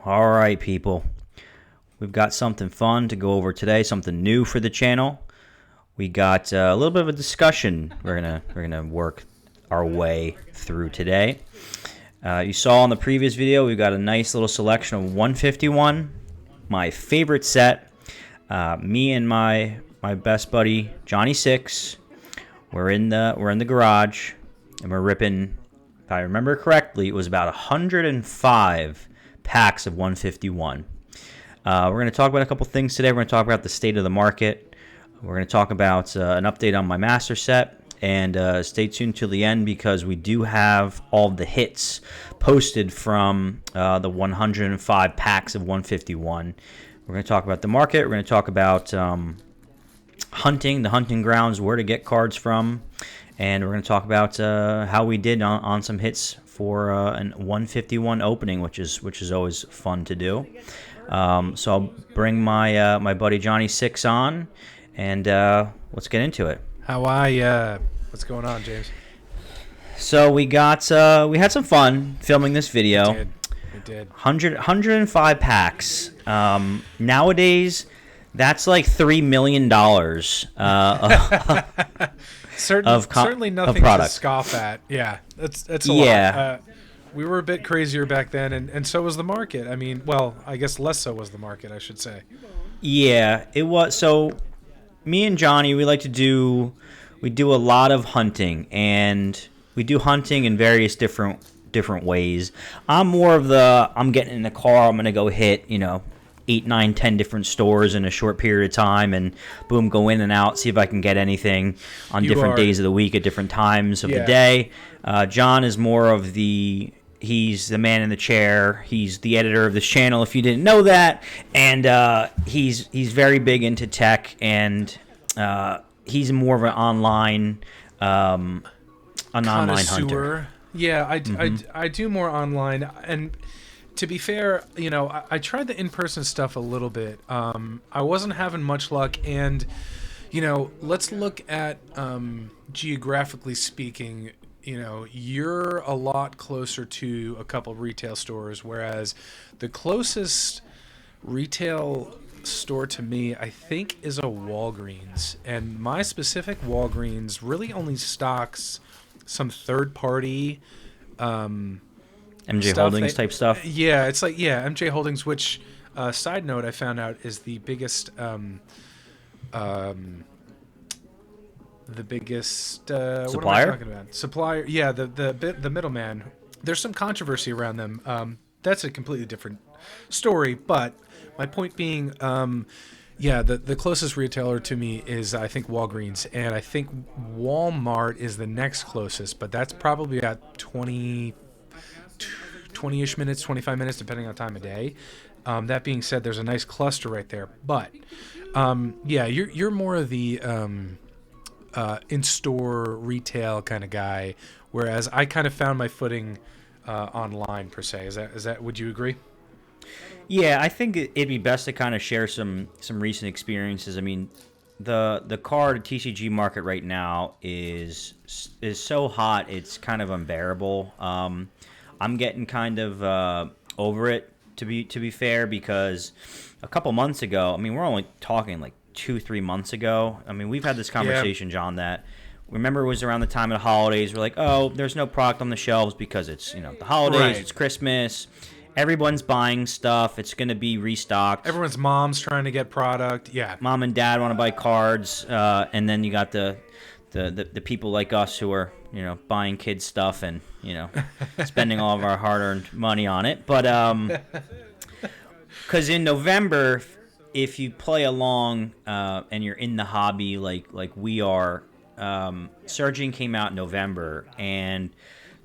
All right, people. We've got something fun to go over today, something new for the channel. We got a little bit of a discussion we're gonna work our way through today. You saw in the previous video, we've got a nice little selection of 151, my favorite set. Me and my best buddy Johnny Six, we're in the garage, and we're ripping. If I remember correctly, it was about 105 packs of 151. We're going to talk about a couple things today. We're going to talk about the state of the market. We're going to talk about an update on my master set. And stay tuned till the end because we do have all the hits posted from the 105 packs of 151. We're going to talk about the market. We're going to talk about hunting, the hunting grounds, where to get cards from. And we're going to talk about how we did on some hits for an 151 opening, which is always fun to do. So I'll bring my buddy Johnny Six on, and let's get into it. What's going on, James? So we had some fun filming this video. We did. 105 packs. Nowadays, that's like $3 million. Certainly nothing to scoff at. Yeah, that's a lot. We were a bit crazier back then, and so was the market. I mean, well, I guess less so was the market, I should say. Yeah, it was. So me and Johnny, we do a lot of hunting, and we do hunting in various different ways. I'm more of I'm getting in the car, I'm going to go hit, 8, 9, 10 different stores in a short period of time, and boom, go in and out, see if I can get anything on different days of the week at different times of the day. John is more of he's the man in the chair. He's the editor of this channel, if you didn't know that, and he's very big into tech, and he's more of an online hunter. Yeah, I do more online, and to be fair, I tried the in-person stuff a little bit. I wasn't having much luck, and let's look at geographically speaking. You're a lot closer to a couple retail stores, whereas the closest retail store to me, I think, is a Walgreens, and my specific Walgreens really only stocks some third-party MJ Holdings type stuff. Yeah, it's like MJ Holdings, which side note I found out is the biggest supplier. What am I talking about? Supplier. Yeah, the middleman. There's some controversy around them. That's a completely different story, but my point being, the closest retailer to me is, I think, Walgreens, and I think Walmart is the next closest, but that's probably about 20-ish minutes, 25 minutes, depending on time of day. That being said, there's a nice cluster right there, but you're more of the in-store retail kind of guy, whereas I kind of found my footing online, per se. Is that would you agree? Yeah, I think it'd be best to kind of share some recent experiences. I mean, the card TCG market right now is so hot, it's kind of unbearable. I'm getting kind of over it, to be fair, because a couple months ago, I mean, we're only talking like 2-3 months ago. I mean, we've had this conversation, John, that remember it was around the time of the holidays. We're like, oh, there's no product on the shelves because it's the holidays, right. It's Christmas. Everyone's buying stuff. It's going to be restocked. Everyone's mom's trying to get product. Yeah. Mom and dad want to buy cards, and then you got the people like us who are buying kids stuff and spending all of our hard-earned money on it. But because in November, if you play along and you're in the hobby like we are, Surging came out in November, and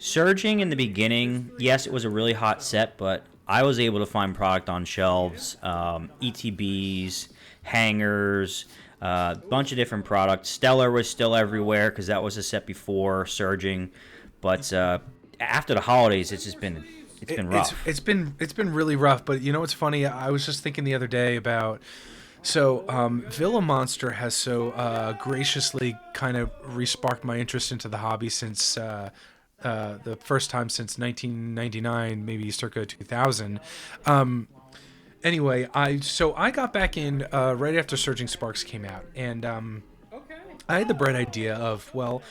Surging in the beginning, yes, it was a really hot set, but I was able to find product on shelves, ETBs, hangers, a bunch of different products. Stellar was still everywhere because that was a set before Surging, but after the holidays, it's been rough. It's been really rough. But what's funny? I was just thinking the other day about. So, Villa Monster has so graciously kind of re-sparked my interest into the hobby since the first time since 1999, maybe circa 2000. Anyway, I got back in right after Surging Sparks came out, and I had the bright idea of, well,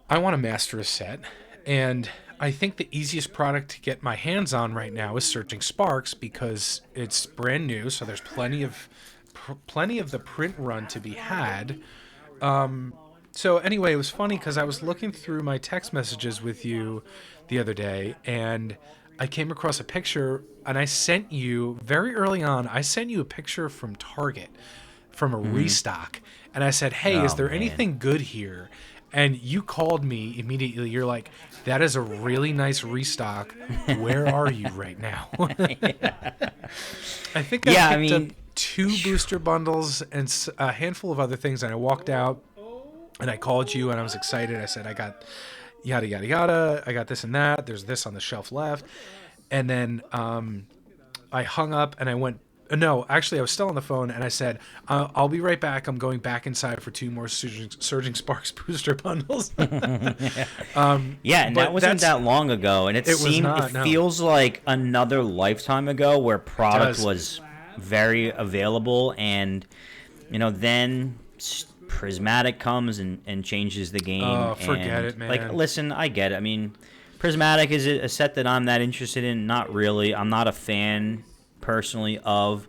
I want to master a set, and I think the easiest product to get my hands on right now is Surging Sparks because it's brand new, so there's plenty of the print run to be had. So anyway, it was funny because I was looking through my text messages with you the other day, and I came across a picture, and I sent you very early on. I sent you a picture from Target, from a restock, and I said, "Hey, is there anything good here?" And you called me immediately. You're like, "That is a really nice restock. Where are you right now?" I think I picked up 2 booster bundles and a handful of other things, and I walked out, and I called you, and I was excited. I said, "I got yada yada yada. I got this and that. There's this on the shelf left." And then I hung up, and I went. No, actually, I was still on the phone, and I said, "I'll be right back. I'm going back inside for 2 more Surging Sparks booster bundles." And that wasn't that long ago, and it feels like another lifetime ago where product was very available, and then Prismatic comes and changes the game. Oh, forget it, man. Like, listen, I get it. I mean, Prismatic is a set that I'm that interested in. Not really. I'm not a fan personally of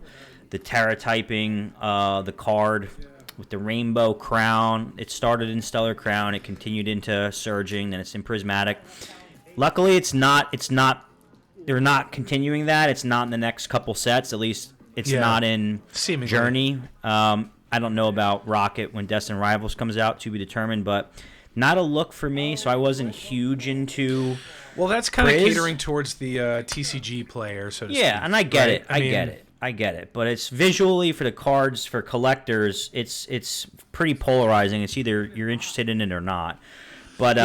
the Terra typing, the card with the rainbow crown. It started in Stellar Crown, it continued into Surging, then it's in Prismatic. Luckily, it's not. They're not continuing that. It's not in the next couple sets. At least it's not in seemingly. Journey. I don't know about Rocket when Destined Rivals comes out, to be determined, but not a look for me. So I wasn't huge into. Well, that's kind of catering towards the TCG player, so to speak. Yeah, and I get it. I get it. But it's visually for the cards, for collectors, it's pretty polarizing. It's either you're interested in it or not. But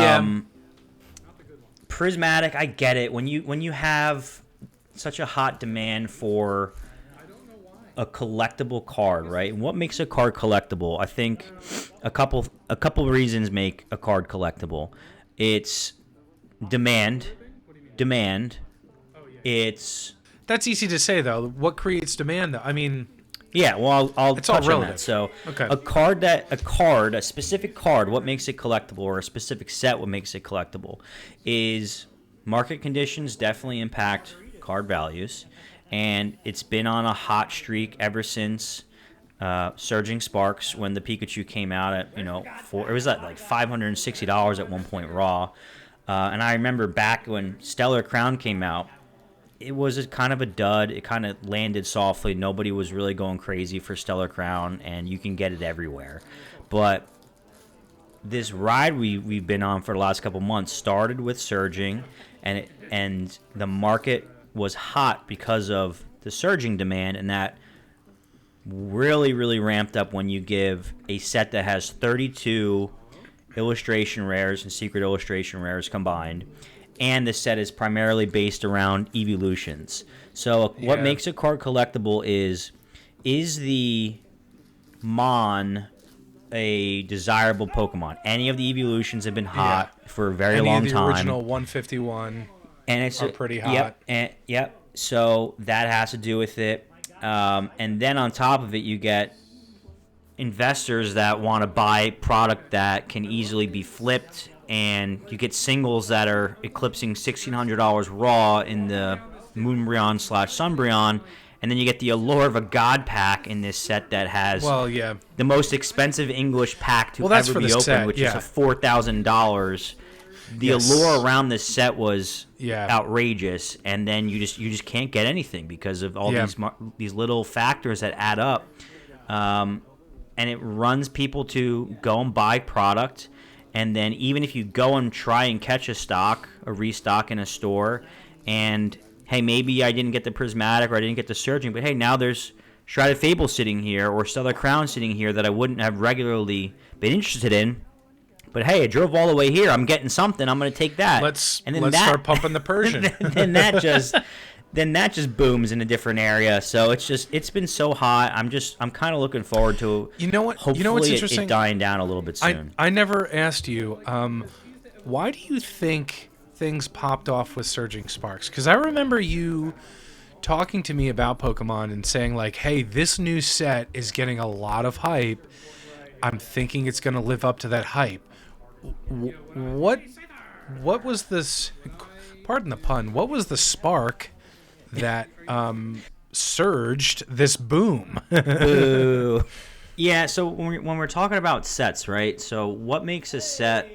Prismatic, I get it. When you have such a hot demand for a collectible card, right? And what makes a card collectible? I think a couple reasons make a card collectible. It's demand. That's easy to say though. What creates demand though? I mean, yeah. Well, I'll touch on that. So, okay. A specific card. What makes it collectible, or a specific set? What makes it collectible, is market conditions definitely impact card values, and it's been on a hot streak ever since Surging Sparks, when the Pikachu came out at it was at like $560 at one point raw. And I remember back when Stellar Crown came out, it was kind of a dud. It kind of landed softly. Nobody was really going crazy for Stellar Crown, and you can get it everywhere. But this ride we've been on for the last couple months started with Surging, and the market was hot because of the surging demand, and that really, really ramped up when you give a set that has 32 illustration rares and secret illustration rares combined, and the set is primarily based around evolutions. So what makes a card collectible is the Mon a desirable Pokemon? Any of the evolutions have been hot for a very long time. Any of the original 151 are pretty hot. Yep. So that has to do with it. And then on top of it, you get investors that want to buy product that can easily be flipped, and you get singles that are eclipsing $1,600 raw in the Moonbryon / Sunbryon, and then you get the allure of a God pack in this set that has the most expensive English pack to ever be opened, which is a $4,000. The allure around this set was outrageous, and then you just can't get anything because of all these little factors that add up, and it runs people to go and buy product. And then even if you go and try and catch a restock in a store, and hey, maybe I didn't get the Prismatic or I didn't get the Surging, but hey, now there's Shrouded Fable sitting here or Stellar Crown sitting here that I wouldn't have regularly been interested in. But hey, I drove all the way here. I'm getting something. I'm going to take that. Let's start pumping the Persian. then that just booms in a different area. So it's been so hot. I'm kind of looking forward to hopefully what's interesting? It dying down a little bit soon. I never asked you why do you think things popped off with Surging Sparks? Because I remember you talking to me about Pokemon and saying like, hey, this new set is getting a lot of hype. I'm thinking it's going to live up to that hype. What was this, pardon the pun, what was the spark that surged this boom? Ooh. Yeah, so when we're talking about sets, right? So what makes a set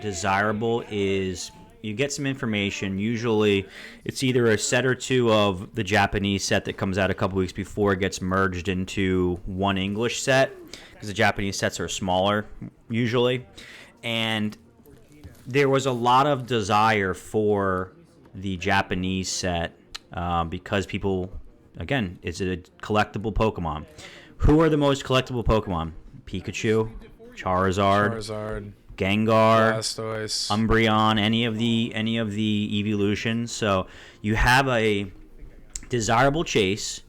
desirable is you get some information. Usually it's either a set or two of the Japanese set that comes out a couple weeks before it gets merged into one English set, because the Japanese sets are smaller usually. And there was a lot of desire for the Japanese set because people, again, it's a collectible Pokemon. Who are the most collectible Pokemon? Pikachu, Charizard, Gengar, Blastoise, Umbreon, any of the evolutions. So you have a desirable chase.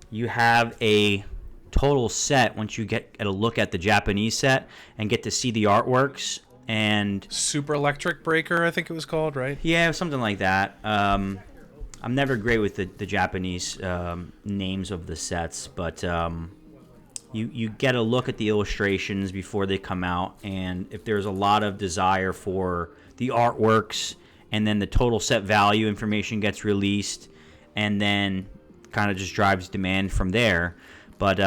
You have a total set once you get a look at the Japanese set and get to see the artworks. And Super Electric Breaker, I think it was called, right? yeah, something like that. I'm never great with the Japanese names of the sets, but you get a look at the illustrations before they come out, and if there's a lot of desire for the artworks, and then the total set value information gets released, and then kind of just drives demand from there. But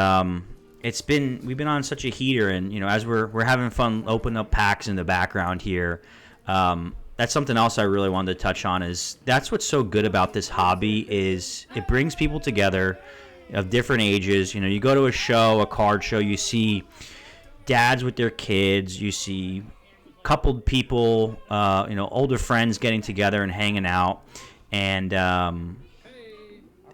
we've been on such a heater, and as we're having fun opening up packs in the background here. That's something else I really wanted to touch on. Is that's what's so good about this hobby is it brings people together of different ages. You go to a show, a card show, you see dads with their kids, you see coupled people, older friends getting together and hanging out, and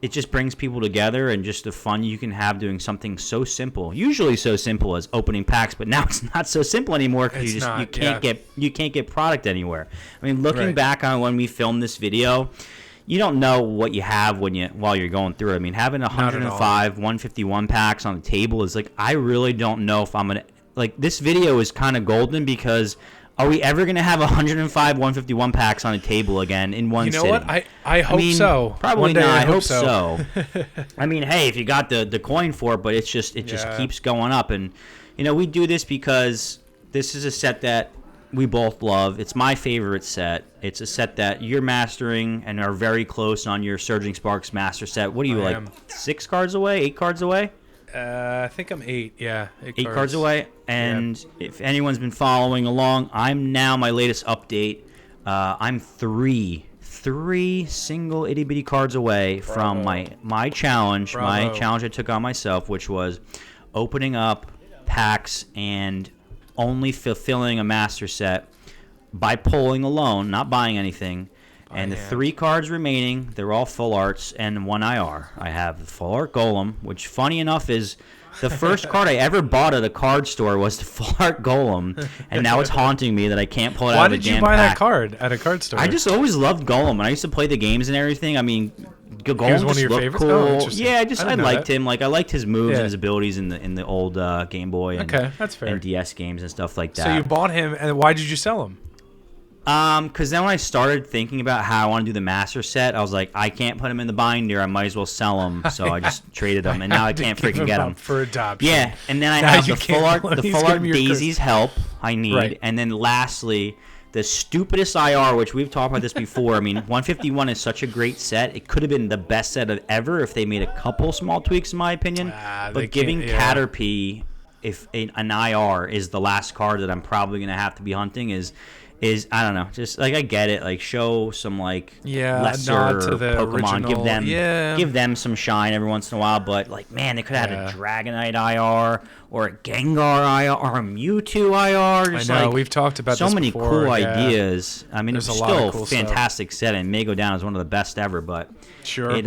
it just brings people together, and just the fun you can have doing something so simple. Usually so simple as opening packs, but now it's not so simple anymore because you can't get product anywhere. I mean, looking back on when we filmed this video, you don't know what you have while you're going through it. I mean, having 105, 151 packs on the table is like, I really don't know if I'm gonna this video is kind of golden because are we ever going to have 105, 151 packs on a table again in one sitting? You know what? I hope so. Probably one day not. I hope so. I mean, hey, if you got the coin for it, but it just keeps going up. And, we do this because this is a set that we both love. It's my favorite set. It's a set that you're mastering and are very close on your Surging Sparks master set. What are you, 6 cards away, 8 cards away? I think I'm 8. Yeah, 8 cards away. And if anyone's been following along, I'm now my latest update. I'm three single itty bitty cards away from my challenge. My challenge I took on myself, which was opening up packs and only fulfilling a master set by pulling alone, not buying anything. And the 3 cards remaining, they're all full arts and 1 IR. I have the full art Golem, which funny enough is the first card I ever bought at a card store was the full art Golem, and now it's haunting me that I can't pull it out of the damn pack. Why did you buy that card at a card store? I just always loved Golem, and I used to play the games and everything. I mean, Golem was one of your looked favorites? cool. Oh, Yeah, I liked him. I liked his moves and his abilities in the old Game Boy and, that's fair. and DS games and stuff like that. So you bought him, and why did you sell him? Because then when I started thinking about how I want to do the master set, I was like, I can't put him in the binder. I might as well sell him. So I just traded him, and now I can't freaking get him for adoption. Yeah, and then I have the full art Daisy's help I need, and then lastly, the stupidest IR, which we've talked about this before. I mean, 151 is such a great set. It could have been the best set of ever if they made a couple small tweaks, in my opinion. But giving Caterpie, if an IR is the last card that I'm probably going to have to be hunting is I don't know, just I get it, show some lesser nod to the Pokemon, original. give them some shine every once in a while, but man, they could have had a Dragonite IR or a Gengar IR or a Mewtwo IR. Just I know, we've talked about so this many before, cool ideas. I mean, There's it's a lot still of cool a fantastic set, and may go down as one of the best ever, but sure.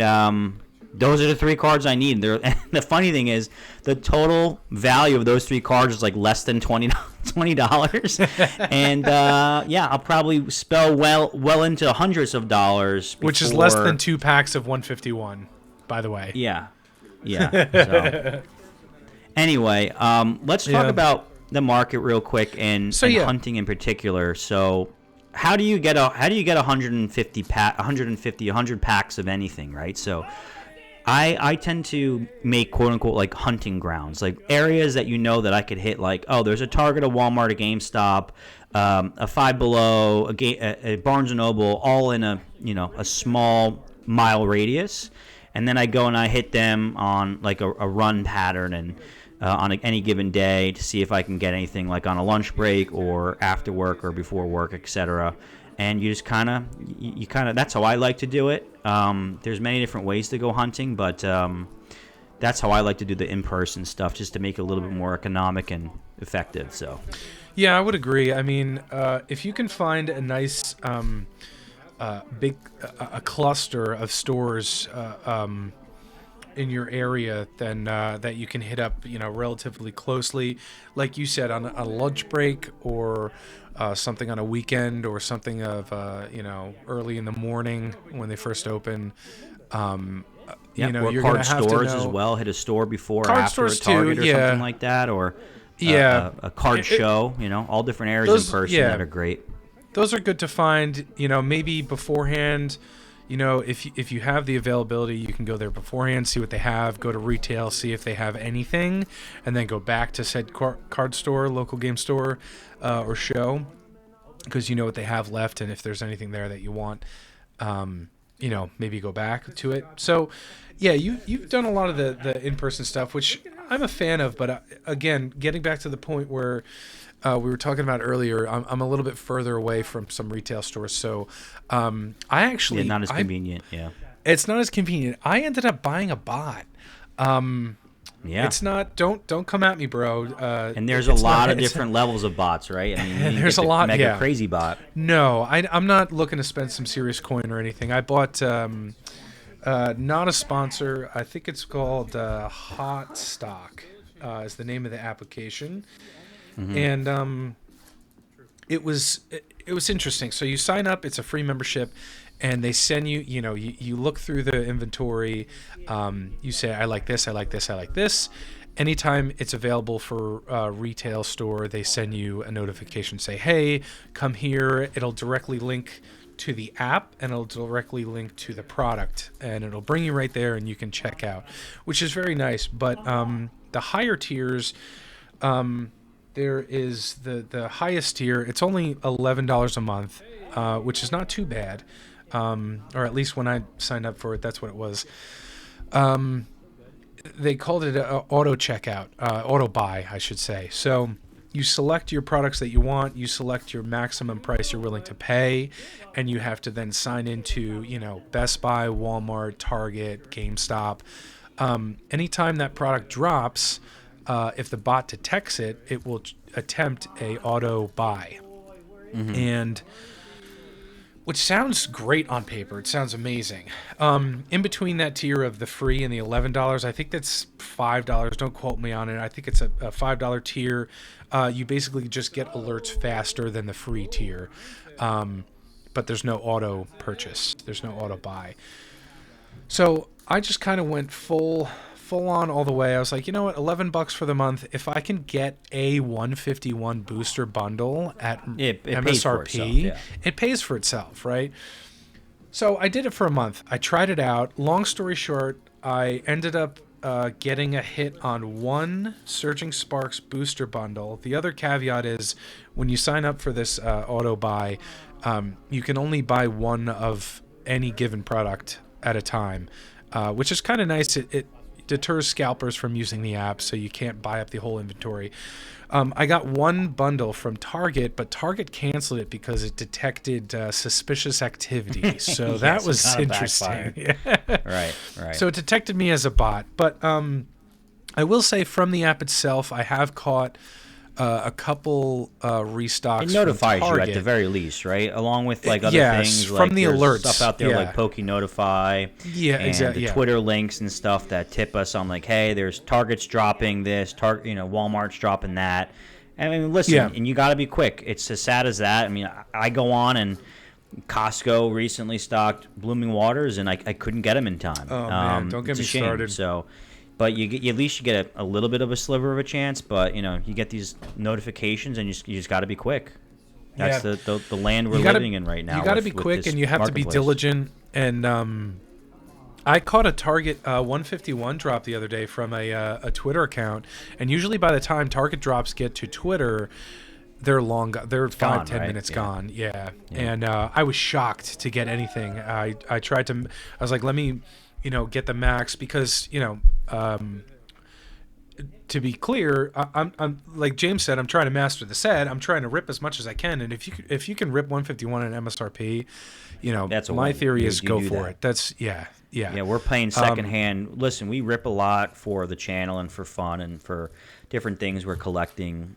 Those are the 3 cards I need. And the funny thing is, the total value of those 3 cards is less than $20, and I'll probably spell well into hundreds of dollars. Which is less than 2 packs of 151, by the way. Yeah. So. Anyway, let's talk about the market real quick and hunting in particular. So, how do you get 100 packs of anything, right? So I tend to make quote unquote like hunting grounds, like areas that that I could hit. Like, oh, there's a Target, a Walmart, a GameStop, a Five Below, a Barnes and Noble, all in a small mile radius, and then I go and I hit them on like a run pattern and on any given day to see if I can get anything like on a lunch break or after work or before work, etc. And you just kind of that's how I like to do it. There's many different ways to go hunting, but that's how I like to do the in-person stuff, just to make it a little bit more economic and effective. So yeah, I would agree. I mean, if you can find a nice big cluster of stores in your area, then that you can hit up, relatively closely, like you said, on a lunch break or something on a weekend or something of early in the morning when they first open. or You're card gonna have stores to know. as well. Hit a store before or Card after a stores Target too, or yeah. something like that, or Yeah, a card show. All different areas those- in person yeah. that are great. those are good to find. Maybe beforehand. If you have the availability, you can go there beforehand, see what they have, go to retail, see if they have anything, and then go back to said card store, local game store, or show, because you know what they have left, and if there's anything there that you want, maybe go back to it. So, yeah, you've done a lot of the in-person stuff, which I'm a fan of, but again, getting back to the point where we were talking about earlier, I'm a little bit further away from some retail stores, so I actually Not as convenient. Yeah. It's not as convenient. I ended up buying a bot. Yeah. It's not. Don't come at me, bro. And there's a lot of different levels of bots, right? I mean, There's a lot, Mega yeah. crazy bot. No, I'm not looking to spend some serious coin or anything. I bought not a sponsor. I think it's called Hot Stock. Is the name of the application. Mm-hmm. And it was interesting. So you sign up, it's a free membership, and they send you, you look through the inventory, you say, I like this, I like this, I like this. Anytime it's available for a retail store, they send you a notification, say, hey, come here. It'll directly link to the app, and it'll directly link to the product, and it'll bring you right there, and you can check out, which is very nice. But the higher tiers, there is the highest tier. It's only $11 a month, which is not too bad. Or at least when I signed up for it, that's what it was. They called it auto checkout, auto buy, I should say. So you select your products that you want, you select your maximum price you're willing to pay, and you have to then sign into, Best Buy, Walmart, Target, GameStop. Anytime that product drops, if the bot detects it, it will attempt a auto buy. Mm-hmm. And which sounds great on paper. It sounds amazing. In between that tier of the free and the $11, I think that's $5. Don't quote me on it. I think it's a $5 tier. You basically just get alerts faster than the free tier. But there's no auto purchase. There's no auto buy. So I just kind of went full on all the way. I was like, you know what, $11 for the month. If I can get a 151 booster bundle at It MSRP, pays for itself, yeah. it pays for itself, right? So I did it for a month. I tried it out. Long story short, I ended up getting a hit on one Surging Sparks booster bundle. The other caveat is when you sign up for this auto buy, you can only buy one of any given product at a time, which is kind of nice. It deters scalpers from using the app, so you can't buy up the whole inventory. I got one bundle from Target, but Target canceled it because it detected suspicious activity. So Yes, that it was kinda interesting. backfired. Right. So it detected me as a bot. But I will say from the app itself, I have caught a couple restocks. It notifies from you Target. at the very least, right? Along with like other Yes, things, from like the there's alerts, stuff out there yeah. like Poke Notify, Yeah, and exactly. the Yeah. Twitter links and stuff that tip us on like, hey, there's Target's dropping this, Walmart's dropping that. I mean, listen, Yeah. and you got to be quick. It's as sad as that. I mean, I go on and Costco recently stocked Blooming Waters, and I couldn't get them in time. Oh man, don't get it's me a shame. started. So. But at least you get a little bit of a sliver of a chance. But you get these notifications, and you just got to be quick. That's Yeah. the land we're living in right now. You got to with- be with quick, this and you have to be marketplace. diligent. And I caught a Target 151 drop the other day from a Twitter account, and usually by the time Target drops get to Twitter, they're long. They're Gone, 5-10 right? minutes Yeah. gone. Yeah. And I was shocked to get anything. I tried to. I was like, let me, get the max because to be clear, I'm like James said, I'm trying to master the set. I'm trying to rip as much as I can, and if you can rip 151 in MSRP, That's a my win. theory is You go do for that. it. That's yeah. Yeah, we're paying secondhand. Listen, we rip a lot for the channel and for fun and for different things we're collecting.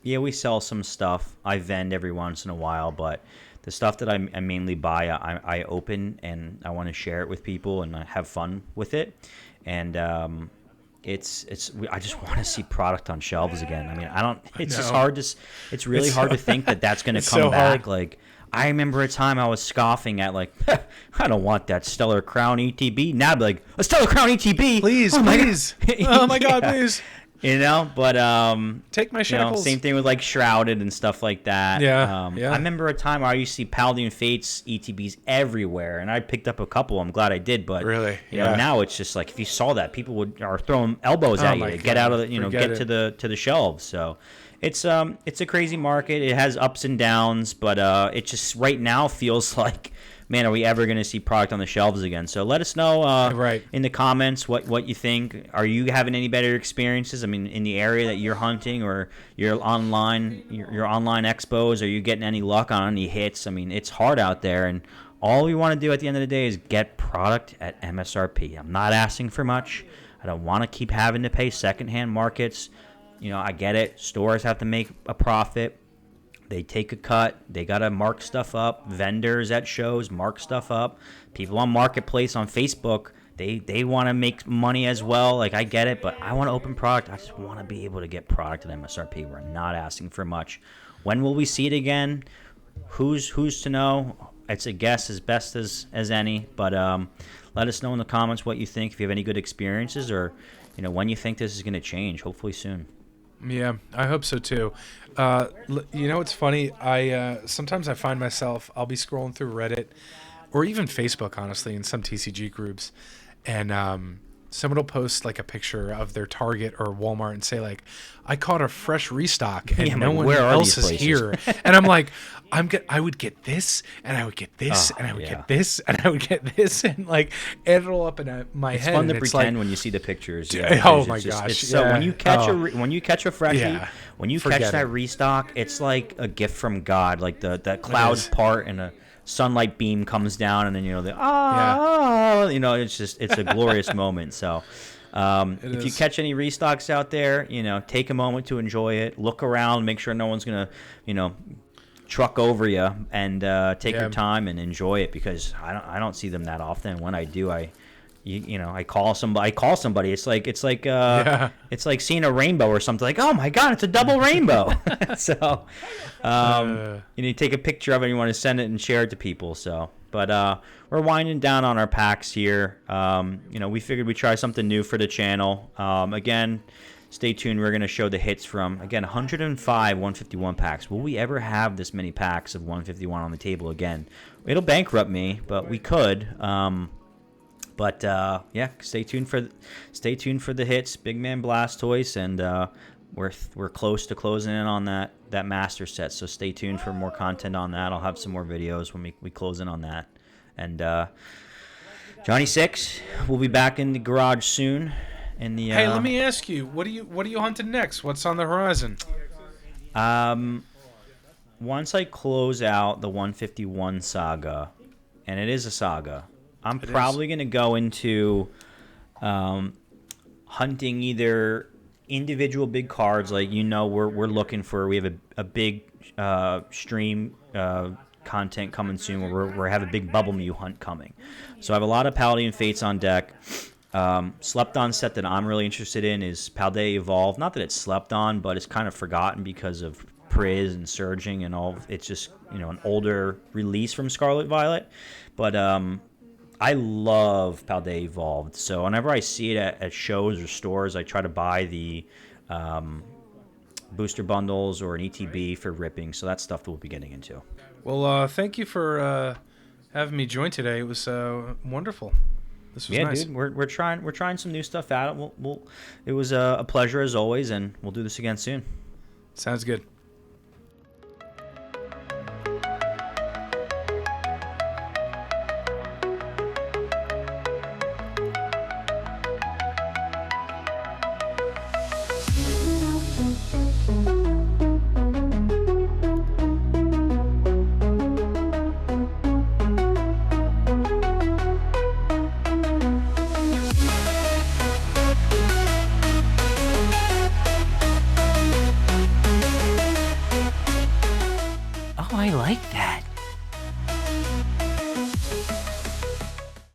Yeah, we sell some stuff. I vend every once in a while, but the stuff that I mainly buy, I open and I want to share it with people and I have fun with it. And I just want to see product on shelves again. I mean, I don't. It's just know. hard to. It's really hard to think that that's going to it's come so back. hard. Like I remember a time I was scoffing at like, I don't want that Stellar Crown ETB. Now I'd be like, a Stellar Crown ETB, Please, oh my please. God. Oh my God, Yeah. please. But Take my shackles. same thing with like Shrouded and stuff like that. Yeah, yeah. I remember a time where I used to see Paladin Fates ETBs everywhere, and I picked up a couple. I'm glad I did, but Really? you know, Yeah. now it's just like if you saw that, people are throwing elbows at you my to get God, out of the, forget get to the shelves. So it's a crazy market. It has ups and downs, but it just right now feels like, man, are we ever going to see product on the shelves again? So let us know Right. in the comments what you think. Are you having any better experiences? I mean, in the area that you're hunting or your online expos, are you getting any luck on any hits? I mean, it's hard out there, and all we want to do at the end of the day is get product at MSRP. I'm not asking for much. I don't want to keep having to pay secondhand markets. I get it. Stores have to make a profit. They take a cut. They got to mark stuff up. Vendors at shows mark stuff up. People on Marketplace on Facebook, they want to make money as well. Like, I get it, but I want to open product. I just want to be able to get product at MSRP. We're not asking for much. When will we see it again? Who's to know? It's a guess as best as any. But let us know in the comments what you think. If you have any good experiences or, when you think this is going to change. Hopefully soon. Yeah, I hope so too. It's funny. Sometimes I find myself, I'll be scrolling through Reddit or even Facebook, honestly, in some TCG groups, and someone will post like a picture of their Target or Walmart and say like, "I caught a fresh restock and Yeah, no like, one where are else these is places? here," and I'm like, I would get this, and I would get this, Oh, and I would yeah. get this, and I would get this, and like add it all up in my It's head. fun to and it's pretend like, when you see the pictures. Dude, Yeah, oh it's my just- gosh, it's so yeah. when you catch Oh. when you catch a freshie, Yeah. when you Forget catch that it. restock, it's like a gift from God. Like the clouds is. part and a sunlight beam comes down, and then it's a glorious moment. So. If you is. catch any restocks out there, take a moment to enjoy it. Look around, make sure no one's gonna, truck over you, and take Yeah. your time and enjoy it, because I don't see them that often. When I do, I call somebody. It's like Yeah. it's like seeing a rainbow or something. Like, oh my God, it's a double rainbow. So you take a picture of it and you want to send it and share it to people. So. But we're winding down on our packs here. We figured we'd try something new for the channel. Again, stay tuned. We're going to show the hits from, again, 105 151 packs. Will we ever have this many packs of 151 on the table again? It'll bankrupt me, but we could. Stay tuned for the hits. Big Man Blastoise, and we're close to closing in on that master set, so stay tuned for more content on that. I'll have some more videos when we close in on that. And Johnny Six will be back in the garage soon. Hey, let me ask you, what are you hunting next? What's on the horizon? Once I close out the 151 saga, and it is a saga, I'm probably going to go into hunting either individual big cards, like we're looking for. We have a big stream content coming soon where we have a big Bubble Mew hunt coming. So I have a lot of Paladin Fates on deck. Slept on set that I'm really interested in is Paldea Evolve. Not that it's slept on, but it's kind of forgotten because of Priz and Surging and all. It's just an older release from Scarlet Violet, but I love Paldea Evolved. So whenever I see it at shows or stores, I try to buy the Yeah. booster bundles or an ETB for ripping. So that's stuff that we'll be getting into. Well, thank you for having me join today. It was wonderful. This was Yeah, nice. dude, we're trying some new stuff out. It was a pleasure as always, and we'll do this again soon. Sounds good.